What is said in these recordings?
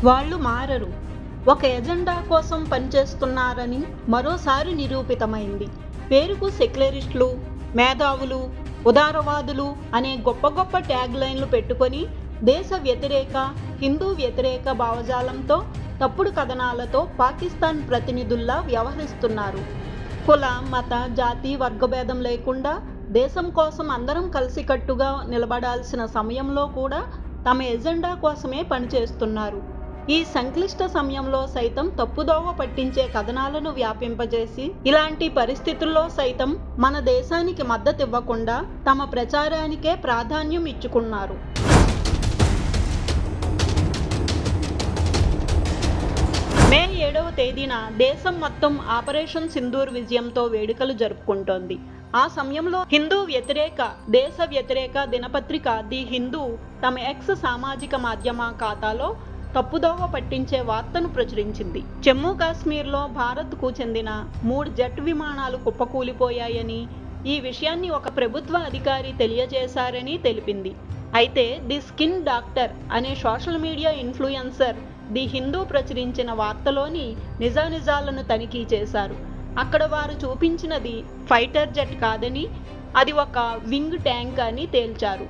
వాళ్ళు మారరు. ఒక ఎజెండా కోసం పనిచేస్తున్నారని మరోసారి నిరూపితమైంది. పేరుకు సెక్యులరిస్టులు, మేధావులు, ఉదారవాదులు అనే గొప్ప గొప్ప ట్యాగ్ లైన్లు పెట్టుకొని దేశ వ్యతిరేక, హిందూ వ్యతిరేక భావజాలంతో, తప్పుడు కథనాలతో పాకిస్తాన్ ప్రతినిధుల్లా వ్యవహరిస్తున్నారు. కుల, మత, జాతి, వర్గభేదం లేకుండా దేశం కోసం అందరం కలిసికట్టుగా నిలబడాల్సిన సమయంలో కూడా తమ ఎజెండా కోసమే పనిచేస్తున్నారు. ఈ సంక్లిష్ట సమయంలో సైతం తప్పుదోవ పట్టించే కథనాలను వ్యాపింపజేసి, ఇలాంటి పరిస్థితుల్లో సైతం మన దేశానికి మద్దతు ఇవ్వకుండా తమ ప్రచారానికే ప్రాధాన్యం ఇచ్చుకున్నారు. మే 7వ తేదీన దేశం మొత్తం ఆపరేషన్ సింధూర్ విజయంతో వేడుకలు జరుపుకుంటోంది. ఆ సమయంలో హిందూ వ్యతిరేక, దేశ వ్యతిరేక దినపత్రిక ది హిందూ తమ ఎక్స్ సామాజిక మాధ్యమ ఖాతాలో తప్పుదోవ పట్టించే వార్తను ప్రచురించింది. జమ్మూ కాశ్మీర్లో భారత్కు చెందిన 3 జెట్ విమానాలు కుప్పకూలిపోయాయని, ఈ విషయాన్ని ఒక ప్రభుత్వ అధికారి తెలియజేశారని తెలిపింది. అయితే ది స్కిన్ డాక్టర్ అనే social media influencer the Hindu ప్రచురించిన వార్తలోని నిజానిజాలను తనిఖీ చేశారు. అక్కడ వారు చూపించినది ఫైటర్ జెట్ కాదని, అది ఒక వింగ్ ట్యాంక్ అని తేల్చారు.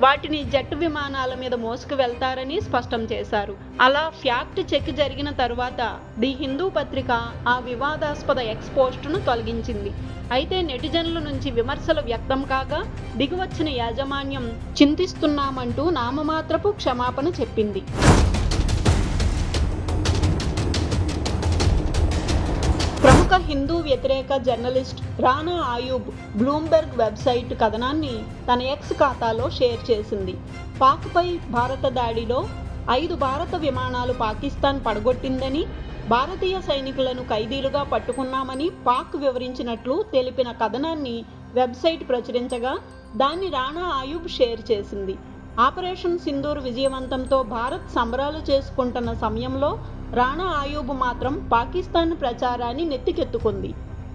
వాటిని జెట్ విమానాల మీద మోసుకు వెళ్తారని స్పష్టం చేశారు. అలా ఫ్యాక్ట్ చెక్ జరిగిన తరువాత ది హిందూ పత్రిక ఆ వివాదాస్పద ఎక్స్ పోస్టును తొలగించింది. అయితే నెటిజన్ల నుంచి విమర్శలు వ్యక్తం కాగా దిగువచ్చిన యాజమాన్యం చింతిస్తున్నామంటూ నామమాత్రపు క్షమాపణ చెప్పింది. ప్రముఖ హిందూ వ్యతిరేక జర్నలిస్ట్ రానా ఆయూబ్ బ్లూంబెర్గ్ వెబ్సైట్ కథనాన్ని తన ఎక్స్ ఖాతాలో షేర్ చేసింది. పాక్పై భారత దాడిలో 5 భారత విమానాలు పాకిస్తాన్ పడగొట్టిందని, భారతీయ సైనికులను ఖైదీలుగా పట్టుకున్నామని పాక్ వివరించినట్లు తెలిపిన కథనాన్ని వెబ్సైట్ ప్రచురించగా దాన్ని రానా ఆయూబ్ షేర్ చేసింది. ఆపరేషన్ సింధూర్ విజయవంతంతో భారత్ సంబరాలు చేసుకుంటున్న సమయంలో రానా ఆయూబ్ మాత్రం పాకిస్తాన్ ప్రచారాన్ని నెత్తికెత్తుకుంది.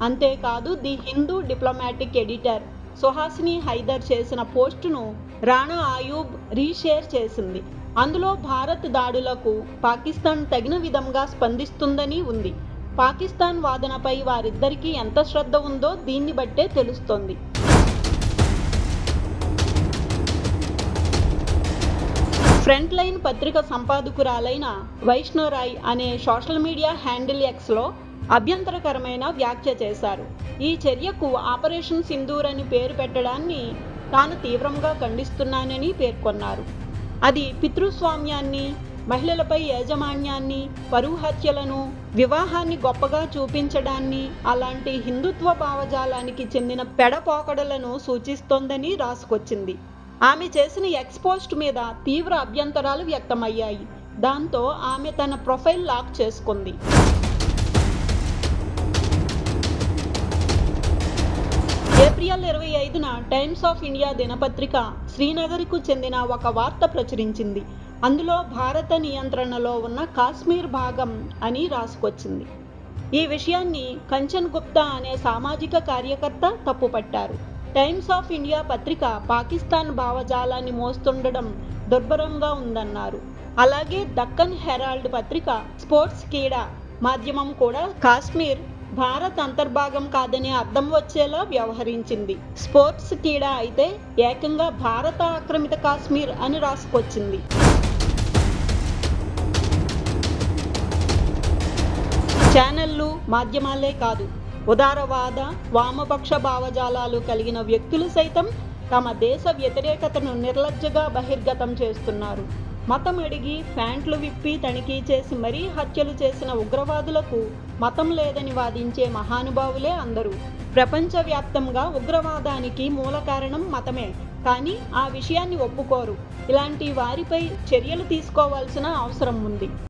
అంతేకాదు the Hindu diplomatic editor Suhasini Haidar చేసిన పోస్టును రానా ఆయూబ్ రీషేర్ చేసింది. అందులో భారత్ దాడులకు పాకిస్తాన్ తగిన విధంగా స్పందిస్తుందని ఉంది. పాకిస్తాన్ వాదనపై వారిద్దరికీ ఎంత శ్రద్ధ ఉందో దీన్ని బట్టే తెలుస్తోంది. ఫ్రంట్ లైన్ పత్రిక సంపాదకురాలైన వైష్ణోరాయ్ అనే సోషల్ మీడియా హ్యాండిల్ ఎక్స్లో అభ్యంతరకరమైన వ్యాఖ్య చేశారు. ఈ చర్యకు ఆపరేషన్ సింధూర్ అని పేరు పెట్టడాన్ని తాను తీవ్రంగా ఖండిస్తున్నానని పేర్కొన్నారు. అది పితృస్వామ్యాన్ని, మహిళలపై యాజమాన్యాన్ని, పరువు హత్యలను, వివాహాన్ని గొప్పగా చూపించడాన్ని, అలాంటి హిందుత్వ భావజాలానికి చెందిన పెడపోకడలను సూచిస్తోందని రాసుకొచ్చింది. ఆమె చేసిన ఎక్స్ పోస్ట్ మీద తీవ్ర అభ్యంతరాలు వ్యక్తమయ్యాయి. దాంతో ఆమె తన ప్రొఫైల్ లాక్ చేసుకుంది. ఏప్రిల్ 25న టైమ్స్ ఆఫ్ ఇండియా దినపత్రిక శ్రీనగర్కు చెందిన ఒక వార్త ప్రచురించింది. అందులో భారత నియంత్రణలో ఉన్న కాశ్మీర్ భాగం అని రాసుకొచ్చింది. ఈ విషయాన్ని కంచన్ గుప్తా అనే సామాజిక కార్యకర్త తప్పుపట్టారు. టైమ్స్ ఆఫ్ ఇండియా పత్రిక పాకిస్తాన్ భావజాలాన్ని మోస్తుండడం దుర్భరంగా ఉందన్నారు. అలాగే దక్కన్ హెరాల్డ్ పత్రిక, స్పోర్ట్స్ క్రీడా మాధ్యమం కూడా కాశ్మీర్ భారత్ అంతర్భాగం కాదని అర్థం వచ్చేలా వ్యవహరించింది. స్పోర్ట్స్ క్రీడా అయితే ఏకంగా భారత ఆక్రమిత కాశ్మీర్ అని రాసుకొచ్చింది. ఛానళ్లు, మాధ్యమాలే కాదు, ఉదారవాద, వామపక్ష భావజాలాలు కలిగిన వ్యక్తులు సైతం తమ దేశ వ్యతిరేకతను నిర్లజ్జగా బహిర్గతం చేస్తున్నారు. మతం అడిగి ప్యాంట్లు విప్పి తనిఖీ చేసి మరీ హత్యలు చేసిన ఉగ్రవాదులకు మతం లేదని వాదించే మహానుభావులే అందరూ. ప్రపంచవ్యాప్తంగా ఉగ్రవాదానికి మూల కారణం మతమే, కానీ ఆ విషయాన్ని ఒప్పుకోరు. ఇలాంటి వారిపై చర్యలు తీసుకోవాల్సిన అవసరం ఉంది.